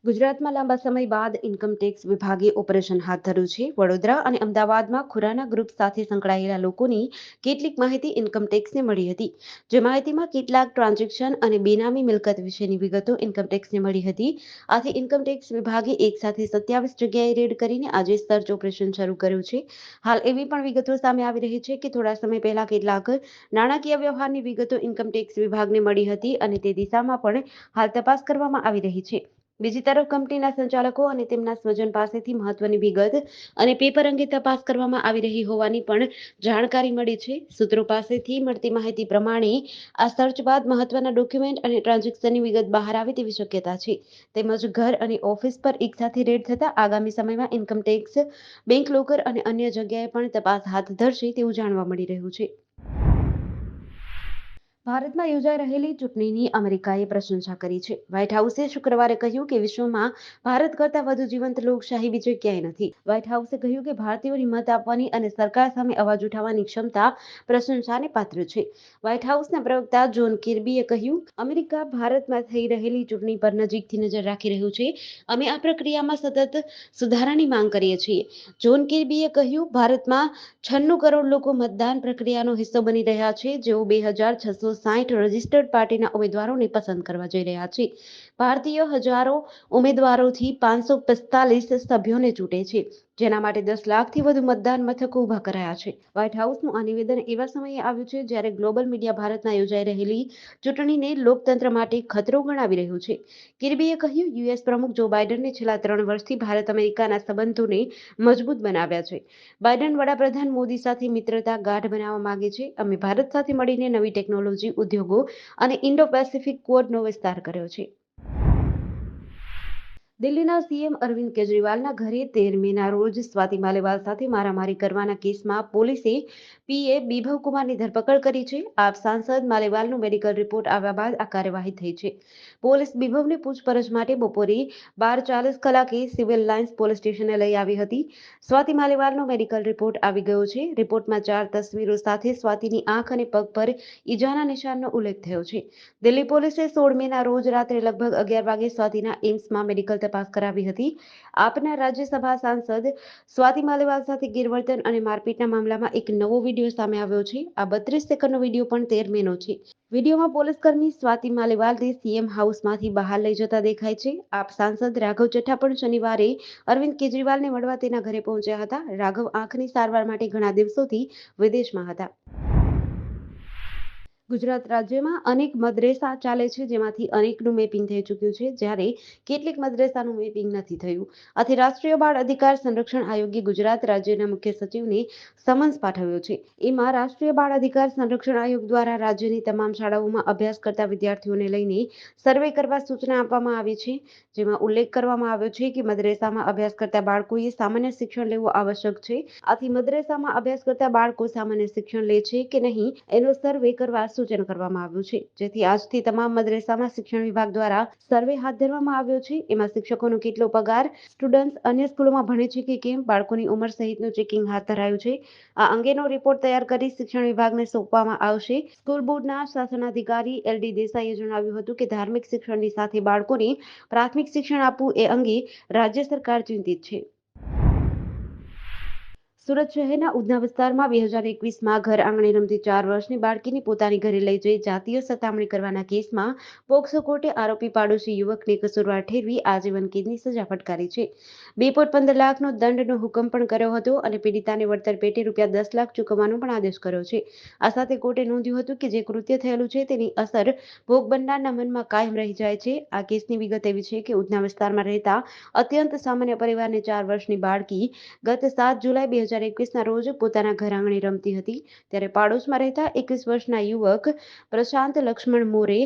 ગુજરાતમાં લાંબા સમય બાદ ઇન્કમટેક્સ વિભાગે ઓપરેશન હાથ ધર્યું છે. વડોદરા અને અમદાવાદમાં ખુરાના ગ્રુપ સાથે સંકળાયેલા લોકોની કેટલીક માહિતી ઇન્કમટેક્સને મળી હતી. જે માહિતીમાં કેટલાક ટ્રાન્ઝેક્શન અને બેનામી મિલકત વિશેની વિગતો ઇન્કમટેક્સને મળી હતી. આથી ઇન્કમટેક્સ વિભાગે એક સાથે 27 જગ્યાએ રેડ કરીને આજે સર્ચ ઓપરેશન શરૂ કર્યું છે. હાલ એવી પણ વિગતો સામે આવી રહી છે કે થોડા સમય પહેલા કેટલાક નાણાકીય વ્યવહારની વિગતો ઇન્કમટેક્સ વિભાગને મળી હતી અને તે દિશામાં પણ હાલ તપાસ કરવામાં આવી રહી છે. બીજી તરફ કંપનીના સંચાલકો અને તેમના સ્વજન પાસેથી મહત્વની વિગત અને પેપર અંગે તપાસ કરવામાં આવી રહી હોવાની પણ જાણકારી મળી છે. સૂત્રો પાસેથી મળતી માહિતી પ્રમાણે આ સર્ચ બાદ મહત્વના ડોક્યુમેન્ટ અને ટ્રાન્ઝેક્શનની વિગત બહાર આવે તેવી શક્યતા છે. તેમજ ઘર અને ઓફિસ પર એકસાથે રેડ થતા આગામી સમયમાં ઇન્કમટેક્સ બેંક લોકર અને અન્ય જગ્યાએ પણ તપાસ હાથ ધરશે તેવું જાણવા મળી રહ્યું છે. ભારતમાં યોજાઈ રહેલી ચૂંટણીની અમેરિકાએ પ્રશંસા કરી છે. વ્હાઇટ હાઉસે શુક્રવારે કહ્યું કે વિશ્વમાં ભારત કરતાં વધુ જીવંત લોકશાહી બીજે ક્યાંય નથી. વ્હાઇટ હાઉસે કહ્યું કે ભારતીયોની મત આપવાની અને સરકાર સામે અવાજ ઉઠાવવાની ક્ષમતા પ્રશંસાને પાત્ર છે. વ્હાઇટ હાઉસના પ્રવક્તા જોન કિર્બીએ કહ્યું, અમેરિકા ભારતમાં થઈ રહેલી ચૂંટણી પર નજીકથી નજર રાખી રહ્યું છે. અમે આ પ્રક્રિયામાં સતત સુધારાની માંગ કરીએ છીએ. જોન કિર્બીએ કહ્યું, ભારતમાં 96 કરોડ લોકો મતદાન પ્રક્રિયાનો હિસ્સો બની રહ્યા છે, જેઓ 2660 રજિસ્ટર્ડ પાર્ટીના ઉમેદવારોને પસંદ કરવા જઈ રહ્યા છે. ભારતીય હજારો ઉમેદવારોથી 545 સભ્યોને ચૂંટે છે, જેના માટે 10 લાખથી વધુ મતદાન મથકો ઊભા કરાયા છે. વ્હાઇટ હાઉસનું આ નિવેદન એવા સમયે આવ્યું છે જ્યારે ગ્લોબલ મીડિયા ભારતમાં યોજાઈ રહેલી ચૂંટણીને લોકતંત્ર માટે ખતરો ગણાવી રહ્યું છે. કિર્બીએ કહ્યું, યુએસ પ્રમુખ જો બાઇડને છેલ્લા 3 વર્ષથી ભારત-અમેરિકાના સંબંધોને મજબૂત બનાવ્યા છે. બાઇડન વડાપ્રધાન મોદી સાથે મિત્રતા ગાઢ બનાવવા માંગે છે. અમે ભારત સાથે મળીને નવી ટેકનોલોજી, ઉદ્યોગો અને ઇન્ડો-પેસિફિક ક્વોડનો વિસ્તાર કર્યો છે. દિલ્હીના સીએમ અરવિંદ કેજરીવાલના ઘરે 13 મેના રોજ સ્વાતિ માલીવાલ સાથે મારામારી કરવાના કેસમાં પોલીસે પીએ બિભવ કુમારની ધરપકડ કરી છે. આપ સાંસદ માલીવાલનો મેડિકલ રિપોર્ટ આવ્યા બાદ આ કાર્યવાહી થઈ છે. પોલીસ બિભવને પૂછપરછ માટે બપોરે 12:40 કલાકે સિવિલ લાઇન્સ પોલીસ સ્ટેશને લઈ આવી હતી. સ્વાતિ માલીવાલનો મેડિકલ રિપોર્ટ આવી ગયો છે. રિપોર્ટમાં 4 તસવીરો સાથે સ્વાતિની આંખ અને પગ પર ઈજાના નિશાનનો ઉલ્લેખ થયો છે. દિલ્હી પોલીસે 16 મેના રોજ રાત્રે લગભગ 11 વાગે સ્વાતિના એમ્સમાં મેડિકલ તપાસ કરાવી હતી. આપના રાજ્યસભા સાંસદ સ્વાતિ માલીવાલ સાથે ગેરવર્તન અને મારપીટના મામલામાં એક નવો વિડીયો સામે આવ્યો છે. આ 32 સેકન્ડનો વિડીયો પણ 13 મેનો છે. વિડીયોમાં પોલીસકર્મી સ્વાતિ માલીવાલને સીએમ હાઉસમાંથી બહાર લઈ જતા દેખાય છે. આપ સાંસદ રાઘવ ચઠ્ઠા પણ શનિવારે અરવિંદ કેજરીવાલને મળવા તેના ઘરે પહોંચ્યા હતા. રાઘવ આંખની સારવાર માટે ઘણા દિવસોથી વિદેશમાં હતા. ગુજરાત રાજ્યમાં અનેક મદ્રેસા ચાલે છે, જેમાંથી અનેકનું મેપિંગ થઈ ચૂક્યું છે, જ્યારે કેટલીક મદ્રેસાનું મેપિંગ નથી થયું. આથી રાષ્ટ્રીય બાળ અધિકાર સંરક્ષણ આયોગે ગુજરાત રાજ્યના મુખ્ય સચિવને સમન્સ પાઠવ્યો છે. એમાં રાષ્ટ્રીય બાળ અધિકાર સંરક્ષણ આયોગ દ્વારા રાજ્યની તમામ શાળાઓમાં અભ્યાસ કરતા વિદ્યાર્થીઓને લઈને સર્વે કરવા સૂચના આપવામાં આવી છે. જેમાં ઉલ્લેખ કરવામાં આવ્યો છે કે મદ્રેસામાં અભ્યાસ કરતા બાળકોએ સામાન્ય શિક્ષણ લેવું આવશ્યક છે. આથી મદ્રેસામાં અભ્યાસ કરતા બાળકો સામાન્ય શિક્ષણ લે છે કે નહીં એનો સર્વે કરવા સૂચન કરવામાં આવ્યું છે. જેથી આજથી તમામ મદ્રેસામાં શિક્ષણ વિભાગ દ્વારા સર્વે હાથ ધરવામાં આવ્યો છે. એમાં શિક્ષકોનો કેટલો પગાર, સ્ટુડન્ટ્સ અન્ય સ્કૂલોમાં ભણે છે કે કેમ, બાળકોની ઉંમર સહિતનું ચેકિંગ હાથ ધરાયું છે. આ અંગેનો રિપોર્ટ તૈયાર કરી શિક્ષણ વિભાગને સોંપવામાં આવશે. સ્કૂલ બોર્ડના શાસનાધિકારી એલડી દેસાઈએ જણાવ્યું હતું કે ધાર્મિક શિક્ષણની સાથે બાળકોને પ્રાથમિક શિક્ષણ આપવું એ અંગે રાજ્ય સરકાર ચિંતિત છે. સુરત શહેરના ઉધના વિસ્તારમાં 2021માં ઘર આંગણે રમતી 4 વર્ષની બાળકીને પોતાની ઘરે લઈ જઈ જાતીય સતામણી કરવાના કેસમાં પોક્સો કોર્ટે આરોપી પાડોશી યુવકને કસૂરવાર ઠેરવી આજીવન કેદની સજા ફટકારી છે. 2.15 લાખનો દંડનો હુકમ પણ કર્યો હતો અને પીડિતાને વળતર પેટે ₹10 લાખ ચૂકવવાનો પણ આદેશ કર્યો છે. આ સાથે કોર્ટે નોંધ્યું હતું કે જે કૃત્ય થયેલું છે તેની અસર ભોગ બનનારના મનમાં કાયમ રહી જાય છે. આ કેસની વિગત એવી છે કે ઉધના વિસ્તારમાં રહેતા અત્યંત સામાન્ય પરિવારની 4 વર્ષની બાળકી ગત 7 જુલાઈ 2021ના રોજ પોતાના ઘર આંગણે રમતી હતી. ત્યારે પાડોશમાં રહેતા 21 વર્ષના યુવક પ્રશાંત લક્ષ્મણ મોરે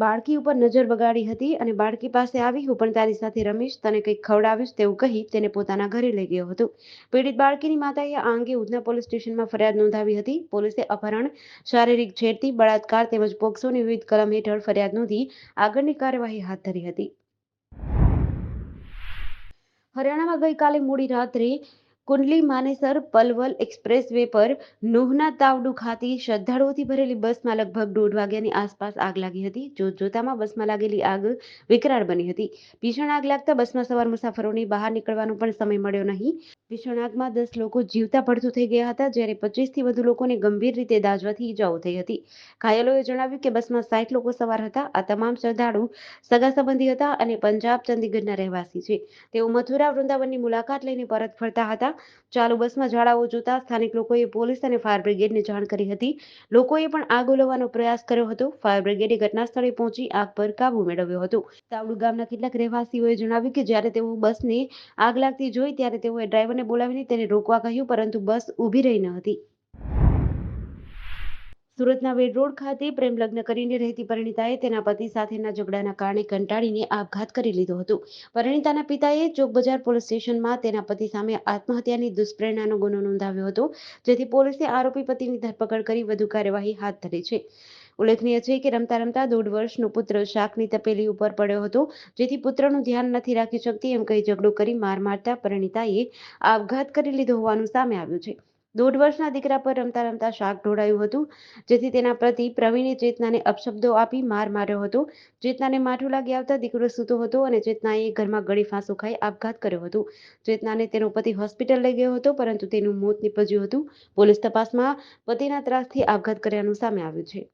બાળકી ઉપર નજર બગાડી હતી અને બાળકી પાસે આવી, હું પણ તારી સાથે રમીશ, તને કંઈક ખવડાવીશ તેવું કહી તેને પોતાના ઘરે લઈ ગયો હતો. પીડિત બાળકીની માતાએ આ અંગે ઉધના પોલીસ સ્ટેશનમાં ફરિયાદ નોંધાવી હતી. પોલીસે અપહરણ, શારીરિક છેડતી, બળાત્કાર તેમજ પોક્સોની વિવિધ કલમ હેઠળ ફરિયાદ નોંધી આગળની કાર્યવાહી હાથ ધરી હતી. હરિયાણામાં ગઈકાલે મોડી રાત્રે કુંડલી માનેસર પલવલ એક્સપ્રેસ વે પર નૂહના તાવડુ ખાતે શ્રદ્ધાળુઓથી ભરેલી બસમાં લગભગ 1:30 વાગ્યાની આસપાસ આગ લાગી હતી. જોતજોતામાં બસમાં લાગેલી આગ વિકરાળ બની હતી. ભીષણ આગ લાગતા બસમાં સવાર મુસાફરોને બહાર નીકળવાનો પણ સમય મળ્યો નહીં. ભીષણ આગમાં 10 લોકો જીવતા પડતું થઈ ગયા હતા, જ્યારે 25થી વધુ લોકોને ગંભીર રીતે દાઝવાથી ઈજાઓ થઈ હતી. ઘાયલોએ જણાવ્યું કે બસમાં 60 લોકો સવાર હતા. આ તમામ શ્રદ્ધાળુ સગા સંબંધી હતા અને પંજાબ, ચંદીગઢના રહેવાસી છે. તેઓ મથુરા વૃંદાવનની મુલાકાત લઈને પરત ફરતા હતા. ચાલુ બસમાં ઝાડાઓ જોતા સ્થાનિક લોકોએ પોલીસ અને ફાયર બ્રિગેડને જાણ કરી હતી. લોકોએ પણ આગ ઓલવવાનો પ્રયાસ કર્યો હતો. ફાયર બ્રિગેડે ઘટના સ્થળે પહોંચી આગ પર કાબુ મેળવ્યો હતો. તાવડુ ગામના કેટલાક રહેવાસીઓએ જણાવ્યું કે જ્યારે તેઓ બસને આગ લાગતી જોઈ ત્યારે તેઓએ ડ્રાઈવરને બોલાવીને તેને રોકવા કહ્યું, પરંતુ બસ ઊભી રહી ન હતી. સુરતના વેડ રોડ ખાતે પ્રેમ લગ્ન કરીને રહેતી પરિણીતાએ તેના પતિ સાથેના ઝઘડાના કારણે કંટાળીને આપઘાત કરી લીધો હતો. પરિણીતાના પિતાએ ચોકબજાર પોલીસ સ્ટેશનમાં તેના પતિ સામે આત્મહત્યાની દુષ્પ્રેરણાનો ગુનો નોંધાવ્યો હતો, જેથી પોલીસે આરોપી પતિની ધરપકડ કરી વધુ કાર્યવાહી હાથ ધરી છે. ઉલ્લેખનીય છે કે રમતા રમતા 1.5 વર્ષનો પુત્ર શાકની તપેલી ઉપર પડ્યો હતો, જેથી પુત્રનું ધ્યાન નથી રાખી શકતી એમ કહી ઝઘડો કરી માર મારતા પરિણીતાએ આપઘાત કરી લીધો હોવાનું સામે આવ્યું છે. 1.5 વર્ષના દીકરા પર રમતા રમતા શાક ઢોળાયું હતું, જેથી તેના પતિ પ્રવીણે ચેતનાને અપશબ્દો આપી માર માર્યો હતો. ચેતનાને માઠું લાગી આવતા દીકરો સૂતો હતો અને ચેતનાએ ઘરમાં ગળી ફાંસો ખાઈ આપઘાત કર્યો હતો. ચેતનાને તેનો પતિ હોસ્પિટલ લઈ ગયો હતો, પરંતુ તેનું મોત નીપજ્યું હતું. પોલીસ તપાસમાં પતિના ત્રાસથી આપઘાત કર્યાનું સામે આવ્યું છે.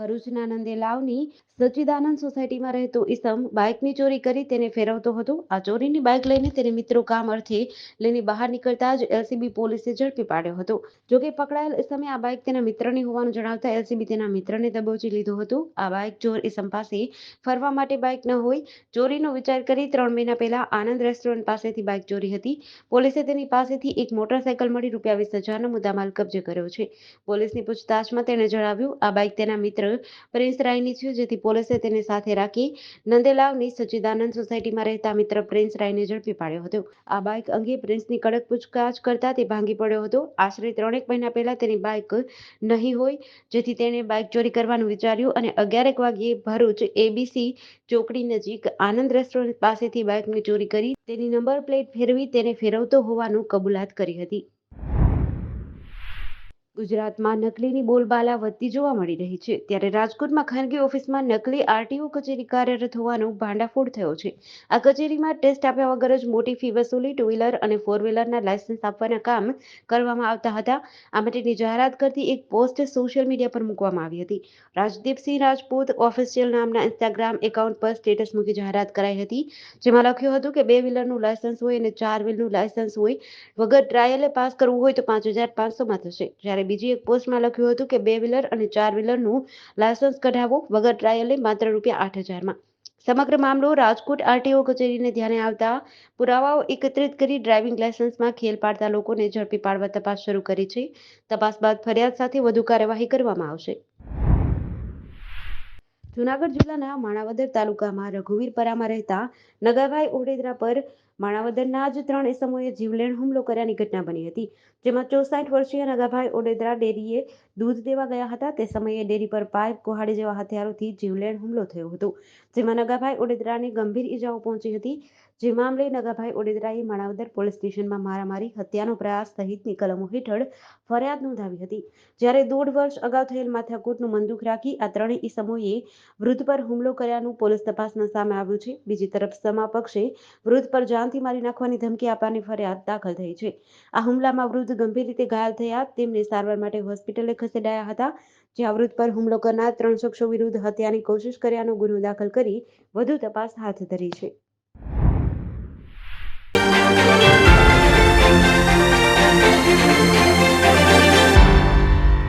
ભરૂચના નંદેલાવની સચ્ચિદાનંદ સોસાયટીમાં રહેતો ઈસમ બાઇકની ચોરી કરી તેને ફેરવતો હતો. આ ચોરીની બાઇક લઈને તેને મિત્રો કામ અર્થે લઈને બહાર નીકળતા જ એલસીબી પોલીસે ઝડપી પાડ્યો હતો. જોકે પકડાયેલ ઈસમે આ બાઇક તેના મિત્રની હોવાનું જણાવતા એલસીબી તેના મિત્રને દબોચી લીધો હતો. આ બાઇક ચોર ઈસમ પાસે ફરવા માટે બાઇક ન હોય. ચોરીનો વિચાર કરી 3 મહિના પહેલા આનંદ રેસ્ટોરન્ટ પાસેથી બાઇક ચોરી હતી. પોલીસે તેની પાસેથી એક મોટરસાયકલ મળી ₹20,000નો મુદ્દામાલ કબજે કર્યો છે. પોલીસની પૂછતાછમાં તેણે જણાવ્યું આ બાઇક તેના મિત્ર પ્રિન્સ રાયની છે, જેથી પોલીસે તેને સાથે રાખી નંદેલાવની સચ્ચિદાનંદ સોસાયટીમાં રહેતા મિત્ર પ્રિન્સ રાયને ઝડપી પાડ્યો હતો. આ બાઇક અંગે પ્રિન્સની કડક પૂછતાછ કરતા તે ભાંગી પડ્યો હતો. આશરે 3 મહિના પહેલા તેની બાઇક નહીં હોય, જેથી તેણે બાઇક ચોરી કરવાનું વિચાર્યું અને 11 વાગ્યે ભરૂચ એબીસી ચોકડી નજીક આનંદ રેસ્ટોરન્ટ પાસેથી બાઇકની ચોરી કરી તેની નંબર પ્લેટ ફેરવી તેને ફેરવતો હોવાનું કબૂલાત કરી હતી. ગુજરાતમાં નકલીની બોલબાલા વધતી જોવા મળી રહી છે, ત્યારે રાજકોટમાં ખાનગી ઓફિસમાં નકલી આરટીઓ કચેરી કાર્યરત હોવાનો ભાંડાફોડ થયો છે. આ કચેરીમાં ટેસ્ટ આપ્યા વગર જ મોટી ફી વસૂલી 2 વ્હીલર અને 4 વ્હીલરના લાયસન્સ આપવાના કામ કરવામાં આવતા હતા. આ માટેની જાહેરાત કરતી એક પોસ્ટ સોશિયલ મીડિયા પર મૂકવામાં આવી હતી. રાજદીપસિંહ રાજપૂત ઓફિશિયલ નામના ઇન્સ્ટાગ્રામ એકાઉન્ટ પર સ્ટેટસ મૂકી જાહેરાત કરાઈ હતી, જેમાં લખ્યું હતું કે 2 વ્હીલરનું લાયસન્સ હોય અને 4 વ્હીલનું લાયસન્સ હોય વગર ટ્રાયલે પાસ કરવું હોય તો 5,500માં થશે. જ્યારે બીજી એક પોસ્ટમાં લખ્યું હતું કે 2 વ્હીલર અને 4 વ્હીલરનું લાયસન્સ કઢાવો વગર ટ્રાયલે માત્ર ₹8,000માં. સમગ્ર મામલો રાજકોટ આરટીઓ કચેરીને ધ્યાને આવતા પુરાવાઓ એકત્રિત કરી ડ્રાઇવિંગ લાયસન્સમાં ખેલ પાડતા લોકોને ઝડપી પાડવા તપાસ શરૂ કરી છે. તપાસ બાદ ફરિયાદ સાથે વધુ કાર્યવાહી કરવામાં આવશે. જૂનાગઢ જિલ્લાના માણાવદર તાલુકામાં રઘુવીરપરામાં રહેતા નગાભાઈ ઓડેદરા પર માણાવદરના જ 3 ઈસમોએ જીવલેણ હુમલો કર્યાની ઘટના બની હતી, જેમાં 64 વર્ષીય નગાભાઈ ઓડેદરા ડેરીએ દૂધ દેવા ગયા હતા. તે સમયે ડેરી પર પાઇપ, કુહાડી જેવા હથિયારોથી જીવલેણ હુમલો થયો હતો, જેમાં નગાભાઈ ઓડેદરાને ગંભીર ઈજાઓ પહોંચી હતી. જે મામલે નગાભાઈ ઓડેદરાએ માણાવદર પોલીસ સ્ટેશનમાં મારામારી, હત્યાનો પ્રયાસ સહિતની કલમો હેઠળ ફરિયાદ નોંધાવી હતી. જ્યારે 1.5 વર્ષ અગાઉ થયેલ માથાકૂટનું મનદુખ રાખી આ 3 ઈસમોએ વૃદ્ધ પર હુમલો કર્યાનું પોલીસ તપાસમાં સામે આવ્યું છે. બીજી તરફ સમા પક્ષે વૃદ્ધ પર જાનથી મારી નાખવાની ધમકી આપવાની ફરિયાદ દાખલ થઈ છે. આ હુમલામાં વૃદ્ધ ગંભીર રીતે ઘાયલ થયા, તેમને સારવાર માટે હોસ્પિટલે ખસેડાયા હતા, જ્યાં વૃદ્ધ પર હુમલો કરનાર 3 શખ્સો વિરુદ્ધ હત્યાની કોશિશ કર્યાનો ગુનો દાખલ કરી વધુ તપાસ હાથ ધરી છે.